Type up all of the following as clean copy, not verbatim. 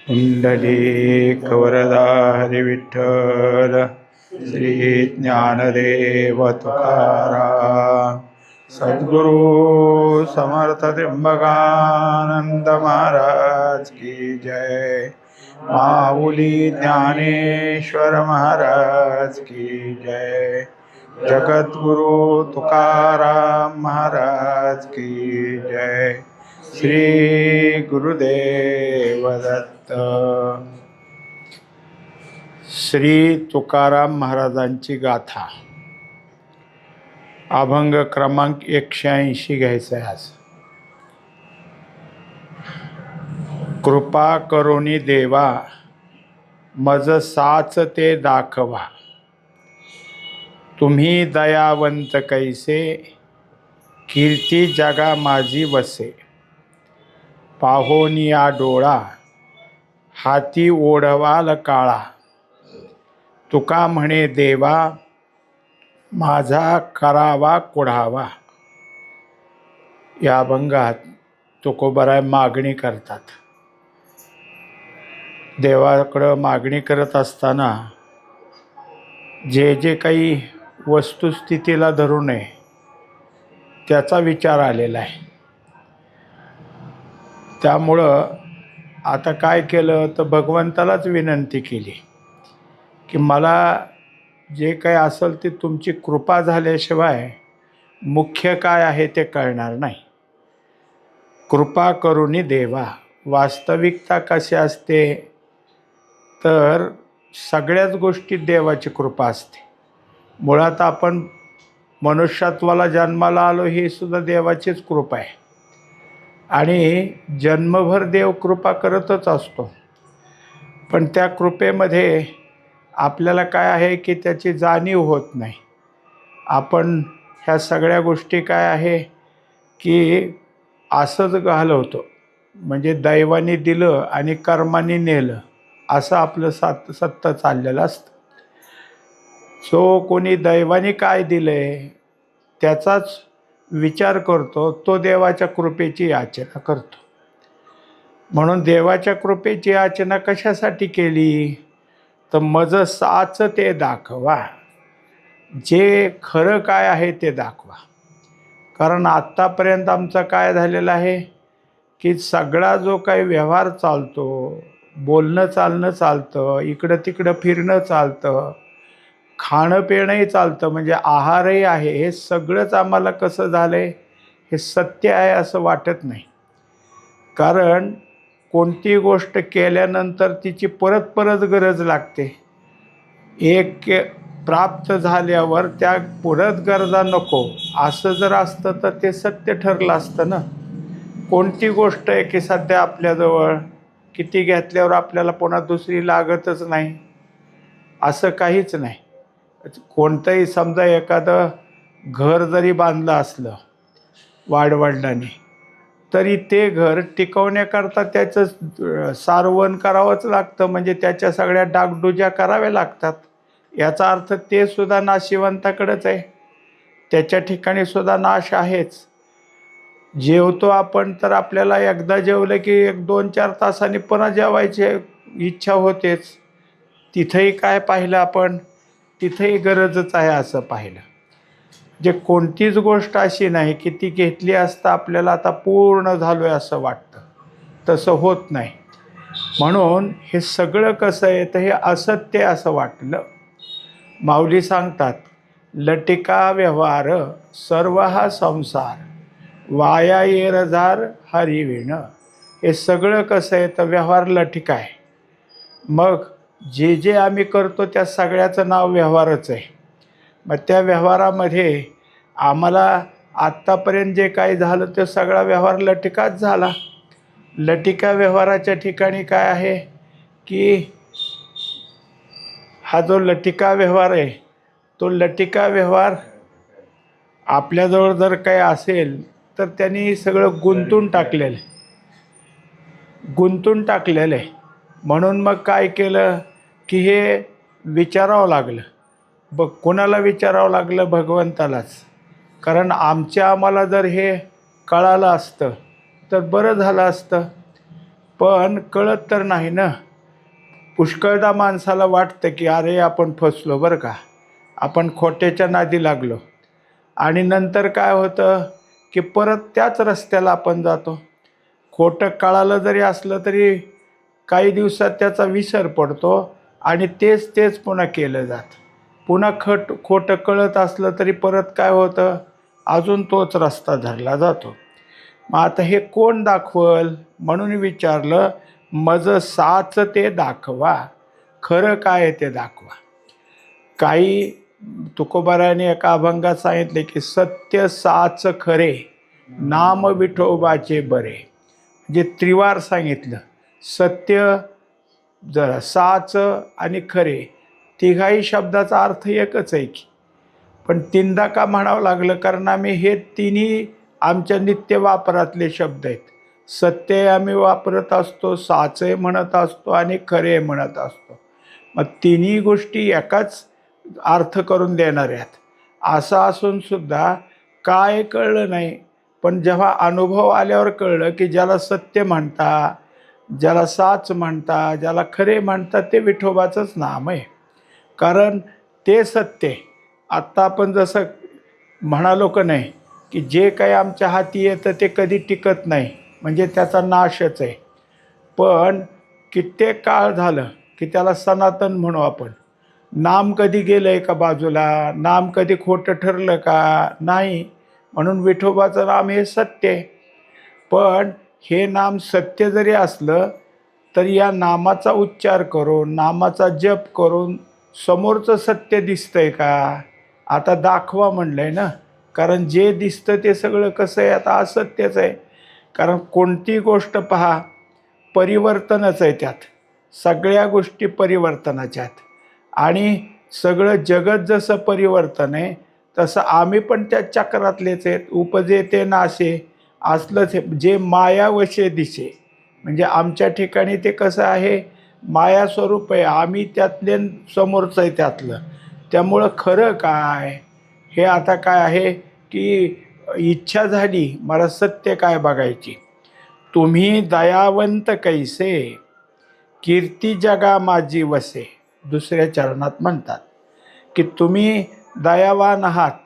पुंडलिक वरदा हरी विठ्ठल श्री ज्ञानदेव तुकाराम सद्गुरु समर्थ त्र्यंबकानंद महाराज की जय। माऊली ज्ञानेश्वर महाराज की जय। जगद्गुरु तुकाराम महाराज की जय। श्री गुरुदेव दत्त। श्री तुकाराम महाराजांची गाथा अभंग क्रमांक 180 घ्यायचा आहे आज। कृपा करुणी देवा मज साच ते दाखवा, तुम्ही दयावंत कैसे कीर्ती जगा माझी वसे। पाहोनिया डोळा हाती ओढवाल काळा, तुका म्हणे देवा माझा करावा कुढावा। या अभंगात तुकोबराय मागणी करतात। देवाकडं मागणी करत असताना जे जे काही वस्तुस्थितीला धरू नये त्याचा विचार आलेला आहे। त्यामुळं आता काय केलं तर भगवंतालाच विनंती केली की मला जे काय असेल ते तुमची कृपा झाल्याशिवाय मुख्य काय आहे ते कळणार नाही। कृपा करुणी देवा, वास्तविकता कशी असते तर सगळ्याच गोष्टीत देवाची कृपा असते। मुळात आपण मनुष्यत्वाला जन्माला आलो ही सुद्धा देवाचीच कृपा आहे आणि जन्मभर देव कृपा करतच असतो। पण त्या कृपेमध्ये आपल्याला काय आहे की त्याची जाणीव होत नाही। आपण ह्या सगळ्या गोष्टी काय आहे की असंच घालवतो, म्हणजे दैवाने दिलं आणि कर्माने नेलं असं आपलं सत्य चाललेलं असतं। जो कोणी दैवाने काय दिलंय त्याचाच विचार करतो, तो देवाच्या कृपेची याचना करतो। म्हणून देवाच्या कृपेची याचना कशासाठी केली तर मज साच ते दाखवा, जे खरं काय आहे ते दाखवा। कारण आत्तापर्यंत आमचं काय झालेलं आहे की सगळा जो काही व्यवहार चालतो, बोलणं चालणं चालतं, इकडं तिकडं फिरणं चालतं, खाणं पिणंही चालतं, म्हणजे आहारही आहे, हे सगळंच आम्हाला कसं झालं आहे हे सत्य आहे असं वाटत नाही। कारण कोणती गोष्ट केल्यानंतर तिची परत परत गरज लागते। एक प्राप्त झाल्यावर त्या परत गरजा नको असं जर असतं तर ते सत्य ठरलं असतं ना। कोणती गोष्ट आहे की सध्या आपल्याजवळ किती घेतल्यावर आपल्याला पुन्हा दुसरी लागतच नाही असं काहीच नाही। कोणतंही समजा एखादं घर जरी बांधलं असलं वाडवडिलांनी तरी ते घर टिकवण्याकरता त्याचं सारवण करावंच लागतं, म्हणजे त्याच्या सगळ्या डागडुज्या कराव्या लागतात। याचा अर्थ ते सुद्धा नाशिवंताकडेच आहे, त्याच्या ठिकाणी सुद्धा नाश आहेच। जेवतो आपण तर आपल्याला एकदा जेवलं की 1-2-4 तासांनी पुन्हा जेवायची इच्छा होतेच। तिथंही काय पाहिलं आपण, तिथंही गरजच आहे असं पाहिलं। जे कोणतीच गोष्ट अशी नाही की ती घेतली असता आपल्याला आता पूर्ण झालोय असं वाटतं, तसं होत नाही। म्हणून हे सगळं कसं आहे तर हे असत्य असं वाटलं। माऊली सांगतात लटिका व्यवहार सर्व हा संसार, वाया येरझार हरिविण। हे सगळं कसं आहे तर व्यवहार लटिका आहे। मग जे जे आम्ही करतो त्या सगळ्याचं नाव व्यवहारच आहे। मग त्या व्यवहारामध्ये आम्हाला आत्तापर्यंत जे काही झालं ते सगळा व्यवहार लटिकाच झाला। लटिका व्यवहाराच्या ठिकाणी काय आहे की हा जो लटिका व्यवहार आहे तो लटिका व्यवहार आपल्याजवळ जर काही असेल तर त्यांनी सगळं गुंतून टाकलेलं आहे। म्हणून मग काय केलं की हे विचारावं लागलं। कोणाला विचारावं लागलं? भगवंतालाच। कारण आम्हाला जर हे कळालं असतं तर बरं झालं असतं। पण कळत तर नाही ना. पुष्कळदा माणसाला वाटतं की अरे आपण फसलो बरं का, आपण खोट्याच्या नादी लागलो. आणि नंतर काय होतं की परत त्याच रस्त्याला आपण जातो. खोटं कळालं जरी असलं तरी काही दिवसात त्याचा विसर पडतो आणि तेच तेच पुन्हा केलं जातं. पुन्हा खोटं कळत असलं तरी परत काय होतं, अजून तोच रस्ता धरला जातो. मग आता हे कोण दाखवल म्हणून विचारलं. मज साच ते दाखवा, खरं काय ते दाखवा. काही तुकोबाराने एका अभंगात सांगितले की सत्य साच खरे, नाम विठोबाचे बरे. जे त्रिवार सांगितलं, सत्य जरा साच आणि खरे, तिघाही शब्दाचा अर्थ एकच आहे की. पण तीनदा का म्हणावं लागलं, कारण आम्ही हे तिन्ही आमच्या नित्य वापरातले शब्द आहेत. सत्य आम्ही वापरत असतो, साचे म्हणत असतो आणि खरे म्हणत असतो. मग तिन्ही गोष्टी एकाच अर्थ करून देणार आहेत. असं असून सुद्धा काय कळलं नाही. पण जेव्हा अनुभव आल्यावर कळलं की ज्याला सत्य म्हणता, ज्याला साच म्हणता, ज्याला खरे म्हणतात ते विठोबाचंच नाम आहे. कारण ते सत्य आत्ता आपण जसं म्हणालो का नाही की जे काही आमच्या हाती येतं ते कधी टिकत नाही, म्हणजे त्याचा नाशच आहे. पण कित्येक काळ झालं की त्याला सनातन म्हणू आपण. नाम कधी गेलं आहे का बाजूला, नाम कधी खोटं ठरलं का नाही. म्हणून विठोबाचं नाम हे सत्य आहे. पण हे नाम सत्य जरी असलं तरी या नामाचा उच्चार करून, नामाचा जप करून समोरचं सत्य दिसतंय का, आता दाखवा म्हणलंय ना. कारण जे दिसतं ते सगळं कसं आहे, आता असत्यच आहे. कारण कोणती गोष्ट पहा, परिवर्तनच आहे त्यात. सगळ्या गोष्टी परिवर्तनाच्या आहेत. आणि सगळं जगत जसं परिवर्तन आहे तसं आम्ही पण त्या चक्रातलेच आहेत. उपजे ते नाशे असलंच. जे माया वशे दिसे, म्हणजे आमच्या ठिकाणी ते कसं आहे, माया स्वरूप आहे. आम्ही त्यातले समोरचं आहे त्यातलं. त्यामुळं खरं काय हे आता काय आहे की इच्छा झाली मला सत्य काय बघायची. तुम्ही दयावंत कैसे, कीर्ती जगा माझी वसे. दुसऱ्या चरणात म्हणतात की तुम्ही दयावान आहात.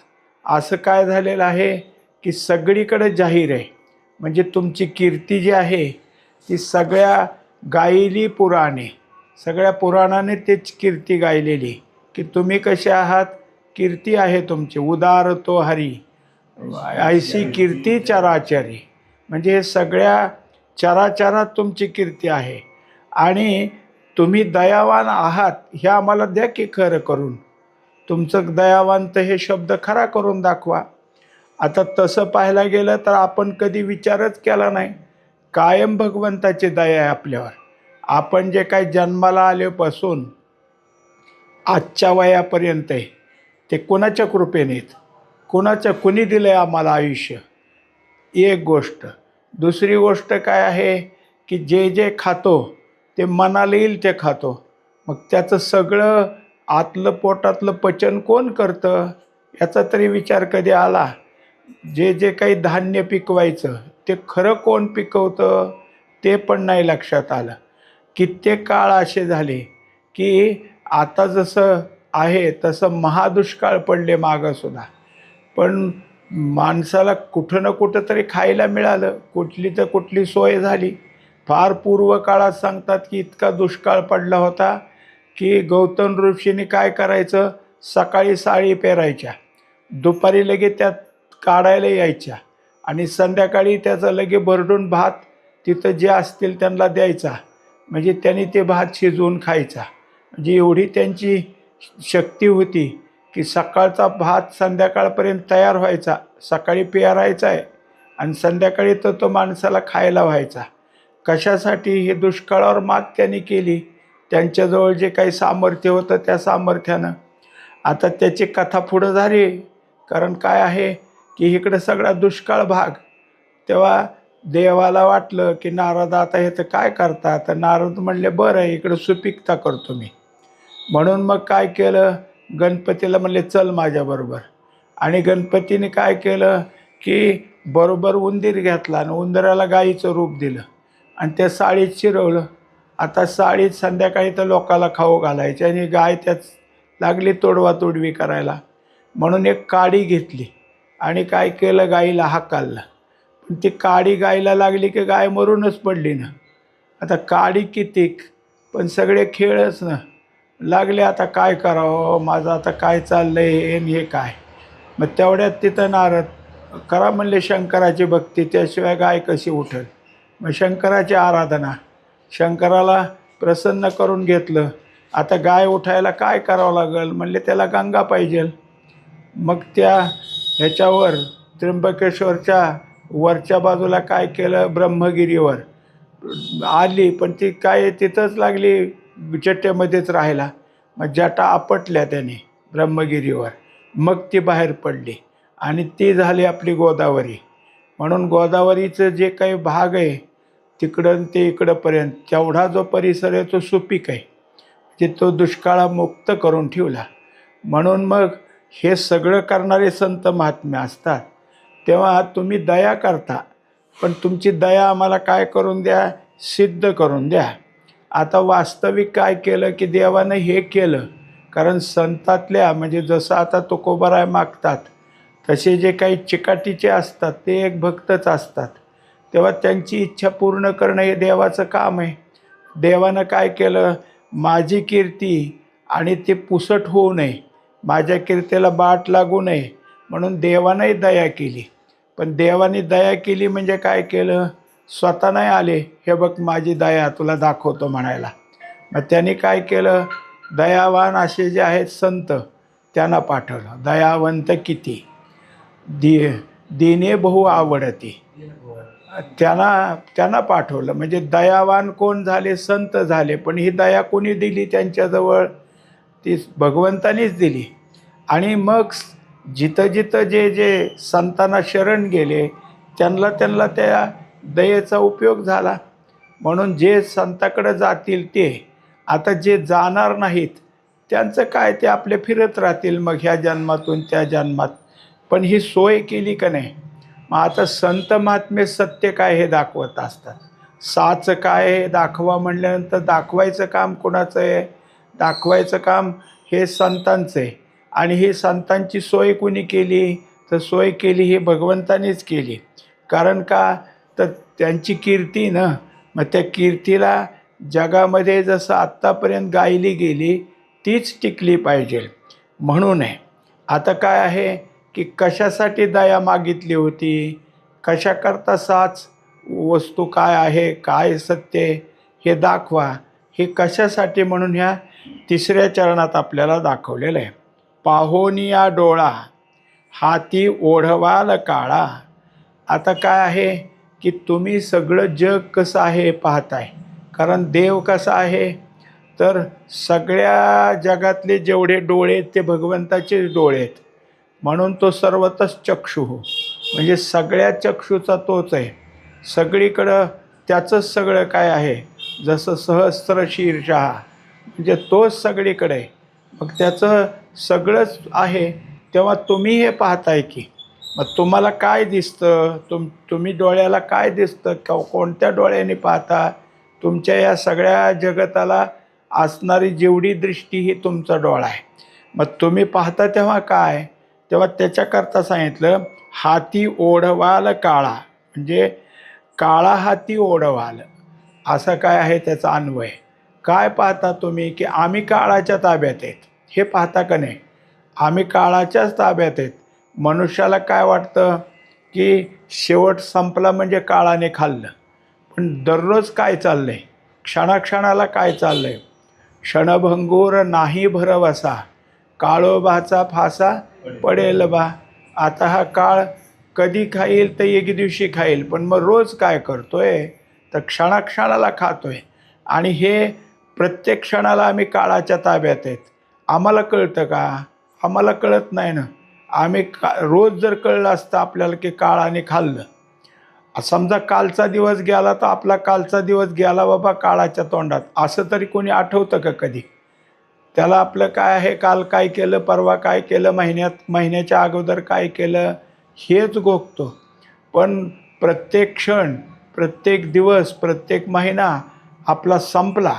असं काय झालेलं आहे की सगळीकडे जाहीर आहे. म्हणजे तुमची कीर्ती जी आहे ती सगळ्या गायली पुराणे, सगळ्या पुराणाने तेच कीर्ती गायलेली की तुम्ही कसे आहात. कीर्ती आहे तुमची, उदार तो हरी ऐशी कीर्ती चराचरी. म्हणजे हे सगळ्या चराचरात तुमची कीर्ती आहे. आणि तुम्ही दयावान आहात हे आम्हाला द्या की खरं करून. तुमचं दयावंत हे शब्द खरा करून दाखवा. आता तसं पाहायला गेलं तर आपण कधी विचारच केला नाही. कायम भगवंताची दया आहे आपल्यावर. आपण जे काही जन्माला आल्यापासून आजच्या वयापर्यंत आहे ते कोणाच्या कृपेनेत, कुणी दिलं आहे आम्हाला आयुष्य, एक गोष्ट. दुसरी गोष्ट काय आहे की जे जे खातो ते मनाला येईल ते खातो. मग त्याचं सगळं आतलं पोटातलं पचन कोण करतं याचा तरी विचार कधी आला. जे जे काही धान्य पिकवायचं ते खरं कोण पिकवतं ते पण नाही लक्षात आलं. कित्येक काळ असे झाले की आता जसं आहे तसं महादुष्काळ पडले मागंसुद्धा. पण माणसाला कुठं ना कुठं तरी खायला मिळालं, कुठली तर कुठली सोय झाली. फार पूर्व काळात सांगतात की इतका दुष्काळ पडला होता की गौतम ऋषीने काय करायचं, सकाळी साळी पेरायच्या, दुपारी लगे त्यात काढायला यायच्या आणि संध्याकाळी त्याचं लगे भरडून भात तिथं जे असतील त्यांना द्यायचा. म्हणजे त्यांनी ते भात शिजवून खायचा. म्हणजे एवढी त्यांची शक्ती होती की सकाळचा भात संध्याकाळपर्यंत तयार व्हायचा. सकाळी पेरायचा आहे आणि संध्याकाळी तो माणसाला खायला व्हायचा. कशासाठी, हे दुष्काळावर मात त्यांनी केली. त्यांच्याजवळ जे काही सामर्थ्य होतं त्या सामर्थ्यानं. आता त्याची कथा पुढं झाली. कारण काय आहे की इकडं सगळा दुष्काळ भाग. तेव्हा देवाला वाटलं की नारद आता हे तर काय करता. तर नारद म्हणले बरं आहे इकडं सुपिकता करतो मी. म्हणून मग काय केलं, गणपतीला म्हणले चल माझ्याबरोबर. आणि गणपतीने काय केलं की बरोबर उंदीर घेतला आणि उंदराला गाईचं रूप दिलं. आणि त्या साळीत शिरवलं. आता साळीत संध्याकाळी तर लोकाला खाऊ घालायचे आणि गाय त्यात लागली तोडवातोडवी करायला. म्हणून एक काडी घेतली आणि काय केलं, गाईला हाकललं. पण ती काडी गायला लागली की गाय मरूनच पडली ना. आता काडी कितीक, पण सगळे खेळच ना. लागले आता काय करावं, माझं आता काय चाललंय हे काय. मग तेवढ्यात तिथं नारद, करा म्हणले शंकराची भक्ती, त्याशिवाय गाय कशी उठेल. मग शंकराची आराधना, शंकराला प्रसन्न करून घेतलं. आता गाय उठायला काय करावं लागेल म्हणले, त्याला गंगा पाहिजे. मग त्या ह्याच्यावर त्र्यंबकेश्वरच्या वरच्या बाजूला काय केलं, ब्रह्मगिरीवर आली, पण ती काय तिथंच लागली जट्टेमध्येच राहायला. मग जटा आपटल्या त्याने ब्रह्मगिरीवर, मग ती बाहेर पडली आणि ती झाली आपली गोदावरी. म्हणून गोदावरीचं जे काही भाग आहे तिकडं ते इकडंपर्यंत तेवढा जो परिसर आहे तो सुपीक आहे, की तो दुष्काळामुक्त करून ठेवला. म्हणून मग हे सगळं करणारे संत महात्मे असतात. तेव्हा तुम्ही दया करता, पण तुमची दया आम्हाला काय करून द्या, सिद्ध करून द्या. आता वास्तविक काय केलं की देवानं हे केलं, कारण संतातल्या म्हणजे जसं आता तुकोबाराय मागतात तसे जे काही चिकाटीचे असतात ते एक भक्तच असतात. तेव्हा त्यांची इच्छा पूर्ण करणं हे देवाचं काम आहे. देवानं काय केलं, माझी कीर्ती आणि ते पुसट होऊ नये, माझ्या कीर्तीला बाट लागू नये म्हणून देवानंही दया केली. पण देवाने दया केली म्हणजे काय केलं, स्वतः नाही आले, हे बघ माझी दया तुला दाखवतो म्हणायला. मग त्यांनी काय केलं, दयावान असे जे आहेत संत त्यांना पाठवलं. दयावंत किती दीने बहु आवडती, त्यांना पाठवलं. म्हणजे दयावान कोण झाले, संत झाले. पण ही दया कोणी दिली त्यांच्याजवळ, ती भगवंतानीच दिली. आणि मग जिथं जिथं जे जे संतांना शरण गेले त्यांना त्या दयेचा उपयोग झाला. म्हणून जे संताकडे जातील ते, आता जे जाणार नाहीत त्यांचं काय, ते आपले फिरत राहतील मग ह्या जन्मातून त्या जन्मात. पण ही सोय केली का नाही. मग आता संत महात्मे सत्य काय हे दाखवत असतात. साच काय हे दाखवा म्हणल्यानंतर दाखवायचं काम कोणाचं आहे, दाखवायचं काम हे संतांचं आहे. आणि ही संतांची सोय कोणी केली, तर सोय केली ही भगवंतानीच केली. कारण का, तर त्यांची कीर्ती ना, मग त्या कीर्तीला जगामध्ये जसं आत्तापर्यंत गायली गेली तीच टिकली पाहिजे. म्हणून आहे आता काय आहे की कशासाठी दया मागितली होती, कशाकरता साच वस्तू काय आहे, काय सत्य हे दाखवा, हे कशासाठी म्हणून ह्या तिसऱ्या चरणात आपल्याला दाखवलेलं आहे. पाहोनिया डोळा हाती ओढवाल काळा. आता काय आहे की तुम्ही सगळं जग कसं आहे पाहताय, कारण देव कसा आहे, तर सगळ्या जगातले जेवढे डोळे आहेत ते भगवंताचे डोळे आहेत. म्हणून तो सर्वतच चक्षु, म्हणजे सगळ्या चक्षुचा तोच आहे. सगळीकडं त्याचंच सगळं काय आहे, जसं सहस्त्र शीर्षः म्हणजे तोच सगळीकडे आहे. मग त्याचं सगळंच आहे. तेव्हा तुम्ही हे पाहताय की, मग तुम्हाला काय दिसतं, तुम्ही डोळ्याला काय दिसतं, कोणत्या डोळ्याने पाहता. तुमच्या या सगळ्या जगताला असणारी जेवढी दृष्टी ही तुमचा डोळा आहे. मग तुम्ही पाहता तेव्हा काय, तेव्हा त्याच्याकरता सांगितलं हाती ओढवाल काळा, म्हणजे काळा हाती ओढवाल. असं काय आहे त्याचा अन्वय. काय पाहता तुम्ही की आम्ही काळाच्या ताब्यात आहेत, हे पाहता का नाही. आम्ही काळाच्याच ताब्यात आहेत. मनुष्याला काय वाटतं की शेवट संपला म्हणजे काळाने खाल्लं. पण दररोज काय चाललं आहे, क्षणाक्षणाला काय चाललं आहे. क्षणभंगूर नाही भरवसा, काळोबाचा फासा पडेल बा. आता हा काळ कधी खाईल तर एक दिवशी खाईल, पण मग रोज काय करतोय, तर क्षणाक्षणाला खातोय. आणि हे प्रत्येक क्षणाला आम्ही काळाच्या ताब्यात आहेत. आम्हाला कळतं का, आम्हाला कळत नाही ना. आम्ही रोज जर कळलं असतं आपल्याला की काळाने खाल्लं, समजा कालचा दिवस गेला तर आपला कालचा दिवस गेला बाबा काळाच्या तोंडात, असं तरी कोणी आठवतं का कधी. त्याला आपलं काय आहे, काल काय केलं, परवा काय केलं, महिन्याच्या अगोदर काय केलं, हेच गोगतो. पण प्रत्येक क्षण प्रत्येक दिवस प्रत्येक महिना आपला संपला,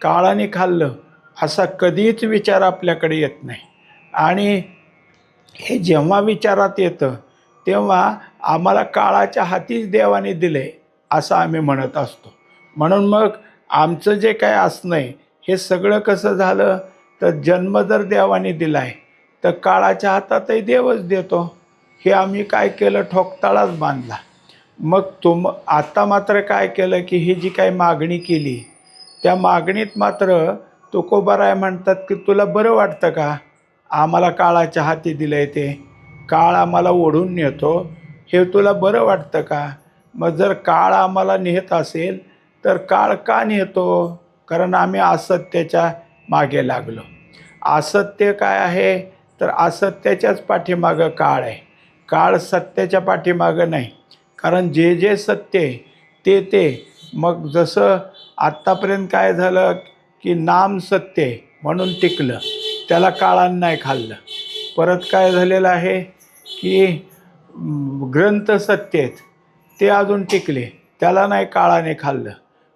काळाने खाल्लं, असा कधीच विचार आपल्याकडे येत नाही. आणि हे जेव्हा विचारात येतं तेव्हा आम्हाला काळाच्या हातीच देवाने दिले असं आम्ही म्हणत असतो. म्हणून मग आमचं जे काय असणं आहे हे सगळं कसं झालं, तर जन्म जर देवाने दिला आहे तर काळाच्या हातातही देवच देतो. हे आम्ही काय केलं, ठोकताळाच बांधला. मग आता मात्र काय केलं की ही जी काही मागणी केली त्या मागणीत मात्र तुकोबाराय म्हणतात की तुला बरं वाटतं का आम्हाला काळाच्या हाती दिलं आहे, ते काळ आम्हाला ओढून नेतो, हे तुला बरं वाटतं का? मग जर काळ आम्हाला नेत असेल तर काळ का नेतो? कारण आम्ही असत्याच्या मागे लागलो. असत्य काय आहे, तर असत्याच्याच पाठीमागं काळ आहे. काळ सत्याच्या पाठीमागं नाही. कारण जे जे सत्य आहे ते मग जसं आत्तापर्यंत काय झालं की नाम सत्य आहे म्हणून टिकलं, त्याला काळानं नाही खाल्लं. परत काय झालेलं आहे की ग्रंथ सत्य आहेत ते अजून टिकले, त्याला नाही काळाने खाल्लं.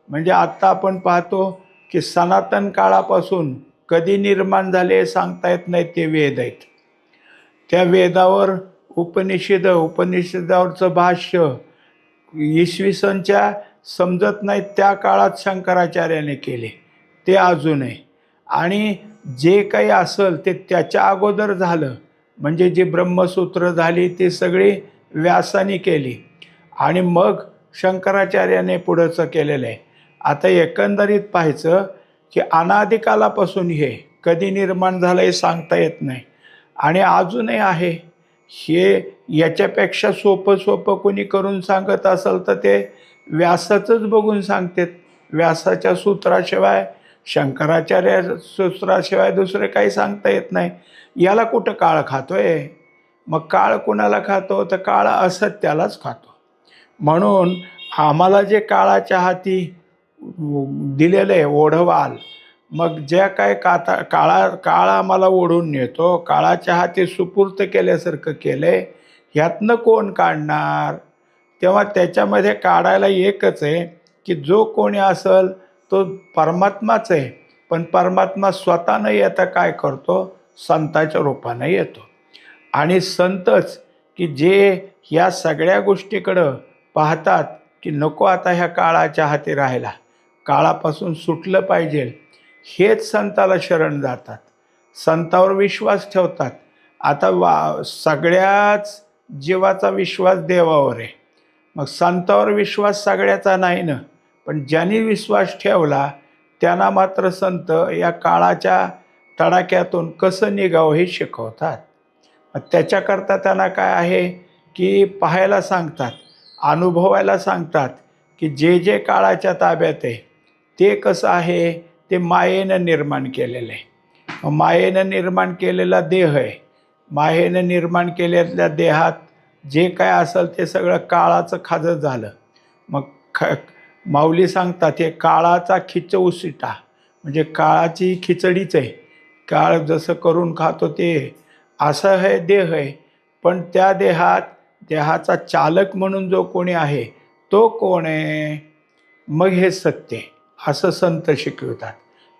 म्हणजे आत्ता आपण पाहतो की सनातन काळापासून कधी निर्माण झाले सांगता येत नाही ते वेद आहेत. त्या वेदावर उपनिषदावरचं भाष्य इसवी सनच्या समजत नाही त्या काळात शंकराचार्याने केले, ते अजून आहे. आणि जे काही असेल ते त्याच्या अगोदर झालं. म्हणजे जी ब्रह्मसूत्र झाली ती सगळी व्यासाने केली आणि मग शंकराचार्याने पुढंचं केलेलं आहे. आता एकंदरीत पाहायचं की अनादिकालापासून हे कधी निर्माण झालं हे सांगता येत नाही आणि अजूनही आहे. हे याच्यापेक्षा सोपं कोणी करून सांगत असेल तर ते व्यासाचंच बघून सांगतात. व्यासाच्या सूत्राशिवाय, शंकराचार्य सूत्राशिवाय दुसरे काही सांगता येत नाही. याला कुठं काळ खातोय? मग काळ कुणाला खातो, तर काळ असत्यालाच खातो. म्हणून आम्हाला जे काळाच्या हाती दिलेलं आहे ओढवाल, मग ज्या काय काळ आम्हाला ओढून नेतो, काळाच्या हाती सुपूर्त केल्यासारखं केलं आहे, ह्यातनं कोण काढणार? तेव्हा त्याच्यामध्ये काढायला एकच आहे की जो कोणी असेल तो परमात्माच आहे. पण परमात्मा स्वतः न येता काय करतो, संताच्या रूपानं येतो. आणि संतच की जे ह्या सगळ्या गोष्टीकडं पाहतात की नको आता ह्या काळाच्या हाती राहायला, काळापासून सुटलं पाहिजे, हेच संताला शरण जातात, संतावर विश्वास ठेवतात. आता सगळ्याच जीवाचा विश्वास देवावर आहे. मग संतावर विश्वास सगळ्याचा नाही ना, पण ज्यांनी विश्वास ठेवला त्यांना मात्र संत या काळाच्या तडाख्यातून कसं निघावं हे शिकवतात. त्याच्याकरता त्यांना काय आहे की पाहायला सांगतात, अनुभवायला सांगतात की जे जे काळाच्या ताब्यात आहे ते कसं आहे, ते मायेनं निर्माण केलेलं आहे. मायेनं निर्माण केलेला देह आहे. मायेनं निर्माण केलेल्या देहात जे काय असेल ते सगळं काळाचं खाजं झालं. मग माऊली सांगतात हे काळाचा खिच उसिटा, म्हणजे काळाची खिचडीच आहे. काळ जसं करून खातो ते असं हे देह आहे. पण त्या देहाचा चालक म्हणून जो कोणी आहे तो कोण आहे? मग हे सत्य आहे असं संत शिकवतात.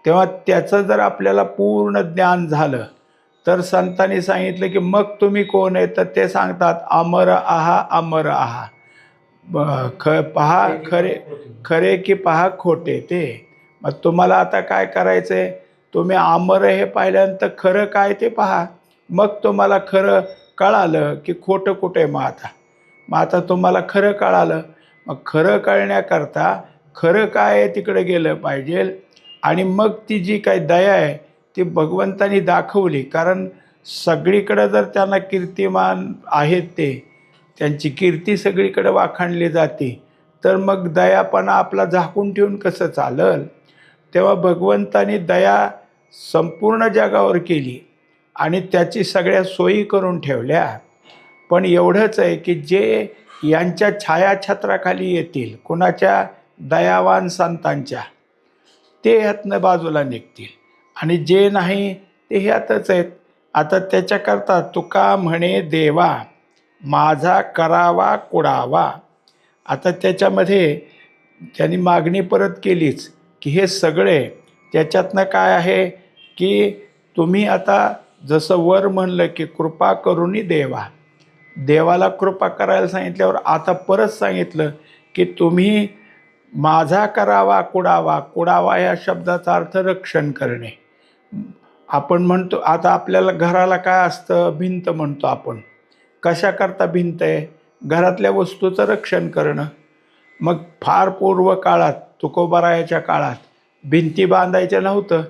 तेव्हा त्याचं जर आपल्याला पूर्ण ज्ञान झालं तर संतांनी सांगितलं की मग तुम्ही कोण आहे, तर ते सांगतात अमर आहा अमर आहा. पहा खरे की पहा खोटे ते. मग तुम्हाला आता काय करायचं आहे, तुम्ही अमर हे पाहिल्यानंतर खरं काय ते पहा. मग तुम्हाला खरं कळालं की खोटं कुठे. मग आता तुम्हाला खरं कळालं. मग खरं कळण्याकरता खरं काय आहे तिकडे गेलं पाहिजे. आणि मग ती जी काही दया आहे ती भगवंतानी दाखवली. कारण सगळीकडं जर त्यांना कीर्तिमान आहेत, त्यांची कीर्ती सगळीकडे वाखाणली जाते, तर मग दयापणा आपला झाकून ठेवून कसं चालल? तेव्हा भगवंतानी दया संपूर्ण जगावर केली आणि त्याची सगळ्या सोयी करून ठेवल्या. पण एवढंच आहे की जे यांच्या छायाछत्राखाली येतील, कोणाच्या? दयावान संतांच्या, ते ह्यातनं बाजूला निघतील आणि जे नाही ते ह्यातच आहेत. आता त्याच्याकरता तुका म्हणे देवा माझा करावा कुडावा. आता त्याच्यामध्ये त्यांनी मागणी परत केलीच की हे सगळे त्याच्यातनं काय आहे की तुम्ही आता जसं वर म्हणलं की कृपा करुनी देवा, देवाला कृपा करायला सांगितल्यावर आता परत सांगितलं की तुम्ही माझा करावा कुडावा, कुडावा या शब्दाचा अर्थ रक्षण करणे. आपण म्हणतो आता आपल्याला घराला काय असतं, भिंत म्हणतो आपण. कशाकरता भिंत आहे? घरातल्या वस्तूचं रक्षण करणं. मग फार पूर्व काळात तुकोबारायाच्या काळात भिंती बांधायच्या नव्हतं,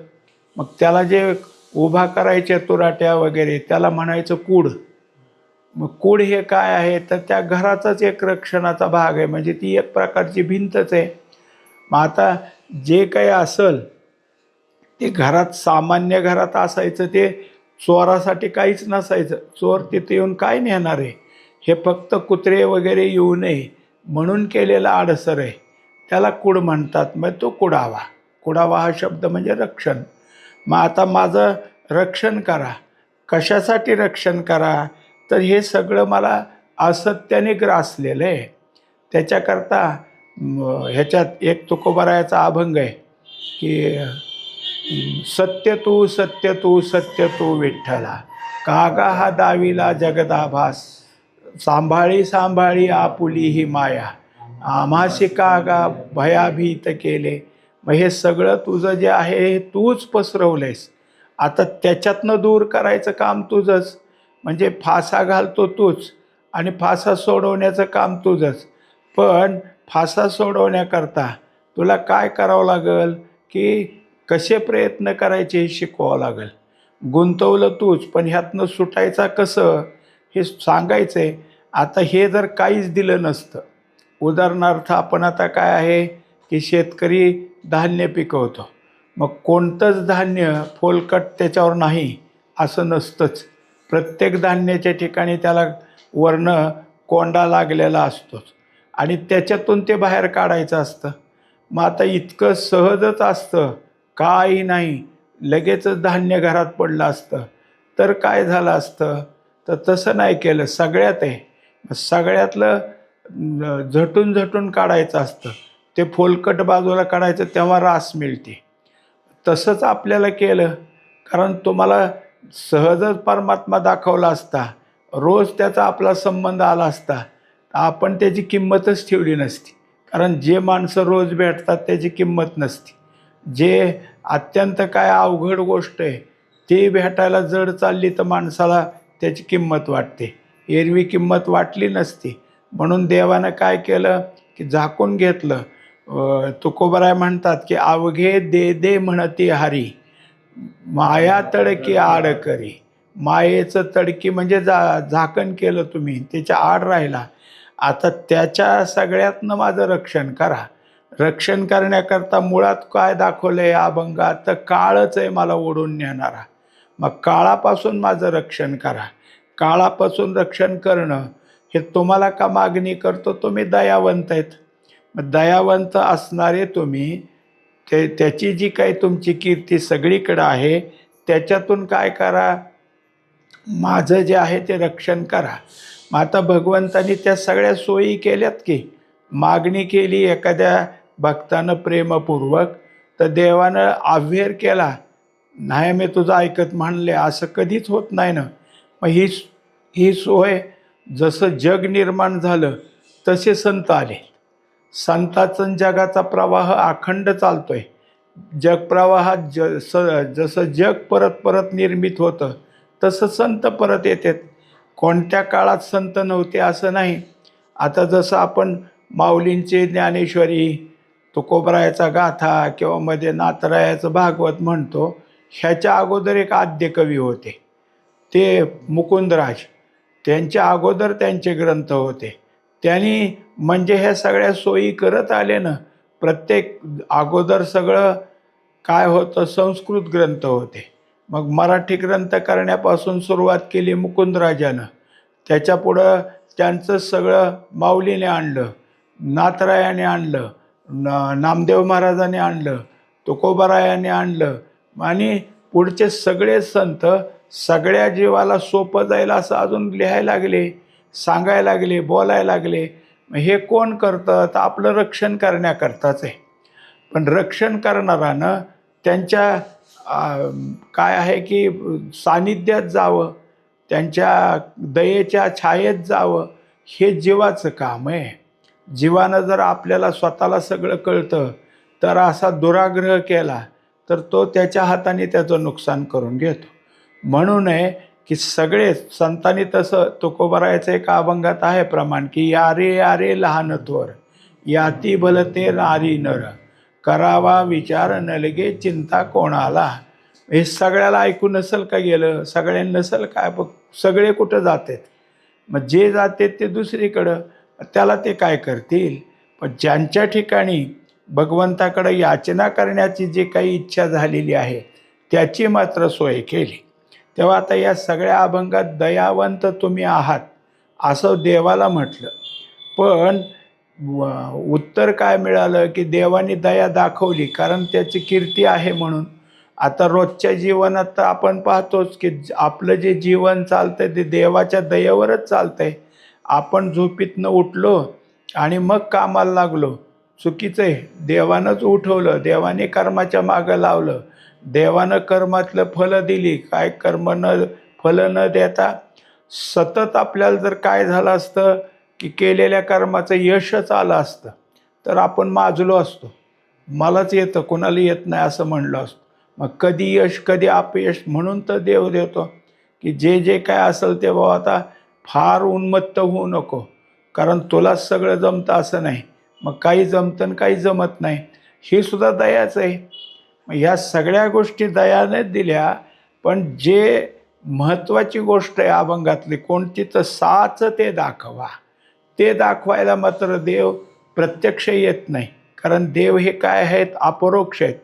मग त्याला जे उभा करायचे तुराट्या वगैरे त्याला म्हणायचं कूड. मग कूड हे काय आहे तर त्या घराचाच एक रक्षणाचा भाग आहे, म्हणजे ती एक प्रकारची भिंतच आहे. मग आता जे काही असेल ते घरात सामान्य घरात असायचं, ते चोरासाठी काहीच नसायचं. चोर तिथे येऊन काय नेणार आहे? हे फक्त कुत्रे वगैरे येऊ नये म्हणून केलेला अडसर आहे, त्याला कूड म्हणतात. मग तो कुडावा, कुडावा हा शब्द म्हणजे रक्षण. मग आता माझं रक्षण करा. कशासाठी रक्षण करा? तर हे सगळं मला असत्याने ग्रासलेलं आहे. त्याच्याकरता ह्याच्यात एक तुकोबारायाचा अभंग आहे की सत्य तू सत्य तू सत्य तू विठ्ठला, कागा हा दाविला जगदाभास, सांभाळी सांभाळी आपुली ही माया, आम्हाशी कागा भयाभीत केले. मग हे सगळं तुझं जे आहे हे तूच पसरवलंयस. आता त्याच्यातनं दूर करायचं काम तुझंच, म्हणजे फासा घालतो तूच आणि फासा सोडवण्याचं काम तुझंच. पण फासा सोडवण्याकरता तुला काय करावं लागेल की कसे प्रयत्न करायचे हे शिकवावं लागेल. गुंतवलं तूच, पण ह्यातनं सुटायचा कसं हे सांगायचं आहे. आता हे जर काहीच दिलं नसतं, उदाहरणार्थ आपण आता काय आहे की शेतकरी धान्य पिकवतो, मग कोणतंच धान्य फोलकट त्याच्यावर नाही असं नसतंच. प्रत्येक धान्याच्या ठिकाणी त्याला वरनं कोंडा लागलेला असतोच आणि त्याच्यातून ते बाहेर काढायचं असतं. मग आता इतकं सहजच असतं, काही नाही, लगेचच धान्य घरात पडलं असतं तर काय झालं असतं. तर तसं नाही केलं. सगळ्यात आहे सगळ्यातलं झटून झटून काढायचं असतं. ते फोलकट बाजूला काढायचं तेव्हा रास मिळते. तसंच आपल्याला केलं, कारण तुम्हाला सहजच परमात्मा दाखवला असता, रोज त्याचा आपला संबंध आला असता, आपण त्याची किंमतच ठेवली नसती. कारण जे माणसं रोज भेटतात त्याची किंमत नसती. जे अत्यंत काय अवघड गोष्ट आहे ती भेटायला जड चालली तर माणसाला त्याची किंमत वाटते. एरवी किंमत वाटली नसती. म्हणून देवानं काय केलं की झाकून घेतलं. तुकोबराय म्हणतात की अवघे दे दे म्हणती हरी, माया तडकी आड करी. मायेचं तडकी म्हणजे झाकण केलं तुम्ही, त्याच्या आड राहिला. आता त्याच्या सगळ्यातनं माझं रक्षण करा. रक्षण करण्याकरता मुळात काय दाखवलं आहे अभंगात, तर काळच आहे मला ओढून नेणारा. मग काळापासून माझं रक्षण करा. काळापासून रक्षण करणं हे तुम्हाला का मागणी करतो? तुम्ही दयावंत आहेत. मग दयावंत असणारे तुम्ही त्याची जी काही तुमची कीर्ती सगळीकडं आहे त्याच्यातून काय करा, माझं जे आहे ते रक्षण करा. मग आता भगवंतानी त्या सगळ्या सोयी केल्यात की, मागणी केली एखाद्या भक्तानं प्रेमपूर्वक, तर देवानं अव्हेर केला, नाही मी तुझं ऐकत म्हणले, असं कधीच होत नाही ना. मग ही सोय, जसं जग निर्माण झालं तसे संत आले. संताचं जगाचा प्रवाह अखंड चालतोय. जगप्रवाहात जसं जग परत परत निर्मित होतं तसं संत परत येतात. कोणत्या काळात संत नव्हते असं नाही. आता जसं आपण माऊलींची ज्ञानेश्वरी, तुकोबरायाचा गाथा किंवा मध्ये नाथरायाचं भागवत म्हणतो, ह्याच्या अगोदर एक आद्यकवी होते ते मुकुंदराज. त्यांच्या अगोदर त्यांचे ग्रंथ होते. त्यांनी म्हणजे ह्या सगळ्या सोयी करत आले ना. प्रत्येक अगोदर सगळं काय होतं, संस्कृत ग्रंथ होते. मग मराठी ग्रंथ करण्यापासून सुरुवात केली मुकुंदराजानं. त्याच्यापुढं त्यांचं सगळं माऊलीने आणलं, नाथरायाने आणलं, नामदेव महाराजांनी आणलं, तुकोबारायाने आणलं आणि पुढचे सगळे संत सगळ्या जीवाला सोपं जाईल असं अजून लिहायला लागले, सांगायला लागले, बोलायला लागले. मग हे कोण करतं? तर आपलं रक्षण करण्याकरताच आहे. पण रक्षण करणारानं त्यांच्या काय आहे की सानिध्यात जावं, त्यांच्या दयेच्या छायेत जावं, हे जीवाचं काम आहे. जीवानं जर आपल्याला स्वतःला सगळं कळतं तर असा दुराग्रह केला तर तो त्याच्या हाताने त्याचं नुकसान करून घेतो. म्हणून आहे की सगळे संतांनी तसं तुकोबारायचं एक अभंगात आहे प्रमाण की यारे यारे लहान थोर याती भलते नारी नर करावा विचार नलगे चिंता कोणाला. हे सगळ्याला ऐकू नसेल का गेलं? सगळ्यांना नसेल काय? सगळे कुठं जातात? मग जे जाते ते दुसरीकडं, त्याला ते काय करतील? पण ज्यांच्या ठिकाणी भगवंताकडे याचना करण्याची जी काही इच्छा झालेली आहे त्याची मात्र सोय केली. तेव्हा आता या सगळ्या अभंगात दयावंत तुम्ही आहात असं देवाला म्हटलं, पण उत्तर काय मिळालं की देवाने दया दाखवली कारण त्याची कीर्ती आहे म्हणून. आता रोजच्या जीवनात तर आपण पाहतोच की आपलं जे जीवन चालतंय ते देवाच्या दयेवरच चालतंय. आपण झोपीतनं उठलो आणि मग कामाला लागलो, चुकीचं आहे. देवानंच उठवलं, देवाने कर्माच्या मागं लावलं, देवानं कर्मातलं फलं दिली. काय कर्म न फलं न देता सतत आपल्याला जर काय झालं असतं की केलेल्या कर्माचं यशच आलं असतं तर आपण माजलो असतो. मलाच येतं, कोणाला येत नाही असं म्हणलं असतं. मग कधी यश कधी अपयश, म्हणून तर देव देतो की जे जे काय असेल ते बाबा आता फार उन्मत्त होऊ नको, कारण तुलाच सगळं जमतं असं नाही. मग काही जमतं आणि काही जमत नाही, हे सुद्धा दयाच आहे. मग ह्या सगळ्या गोष्टी दयानेच दिल्या. पण जे महत्त्वाची गोष्ट आहे अभंगातली कोणती, तर साच ते दाखवा. ते दाखवायला मात्र देव प्रत्यक्ष येत नाही, कारण देव हे काय आहेत? अपरोक्ष आहेत.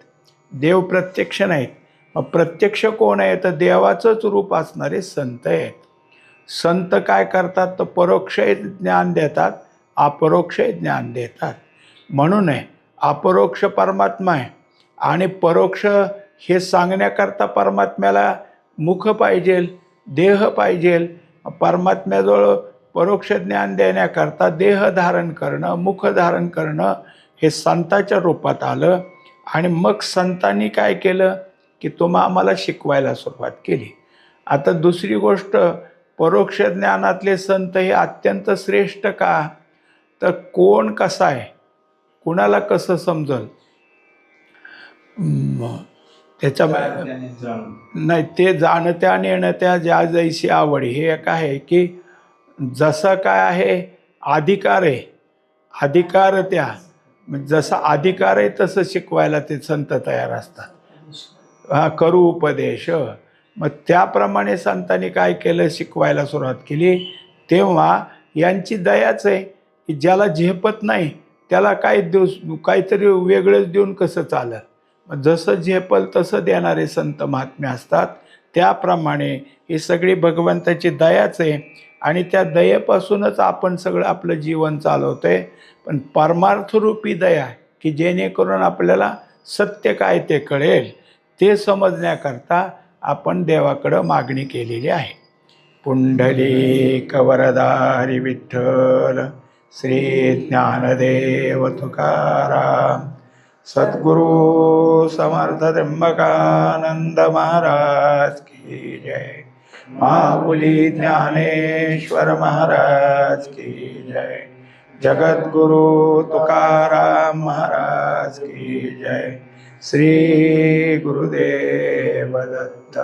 देव प्रत्यक्ष नाहीत. मग प्रत्यक्ष कोण आहे? तर देवाचंच रूप असणारे संत आहेत. संत काय करतात? तर परोक्ष ज्ञान देतात, अपरोक्ष ज्ञान देतात. म्हणून आहे अपरोक्ष परमात्मा आहे आणि परोक्ष हे सांगण्याकरता परमात्म्याला मुख पाहिजे, देह पाहिजे. परमात्म्याजवळ परोक्ष ज्ञान देण्याकरता देह धारण करणं, मुख धारण करणं हे संताच्या रूपात आलं. आणि मग संतांनी काय केलं की तुम्हा आम्हाला शिकवायला सुरुवात केली. आता दुसरी गोष्ट, परोक्ष ज्ञानातले संत हे अत्यंत श्रेष्ठ का? तर कोण कसा आहे, कुणाला कसं समजल त्याच्या नाही, ते जाणत्या नेणत्या ज्या जैसी आवड, हे एक आहे की जसं काय आहे अधिकार आहे, अधिकार त्या जसा अधिकार आहे तसं शिकवायला ते संत तयार असतात. हा, करू उपदेश. मग त्याप्रमाणे संतांनी काय केलं? शिकवायला सुरुवात केली. तेव्हा यांची दयाच आहे की ज्याला झेपत नाही त्याला काय देऊ, काहीतरी वेगळंच देऊन कसं चालेल? मग जसं झेपल तसं देणारे संत महात्मे असतात. त्याप्रमाणे ही सगळी भगवंताची दयाच आहे आणि त्या दयेपासूनच आपण सगळं आपलं जीवन चालवतोय. पण परमार्थरूपी दया की जेणेकरून आपल्याला सत्य काय ते कळेल, ते समजण्याकरता आपण देवाकडं मागणी केलेली आहे. पुंडलिक वरदारी विठ्ठल श्री ज्ञानदेव तुकाराम सद्गुरु समर्थ त्र्यंबकानंद महाराज की जय. माऊली ज्ञानेश्वर महाराज की जय. जगद्गुरु तुकाराम महाराज की जय. श्री गुरुदेव दत्त.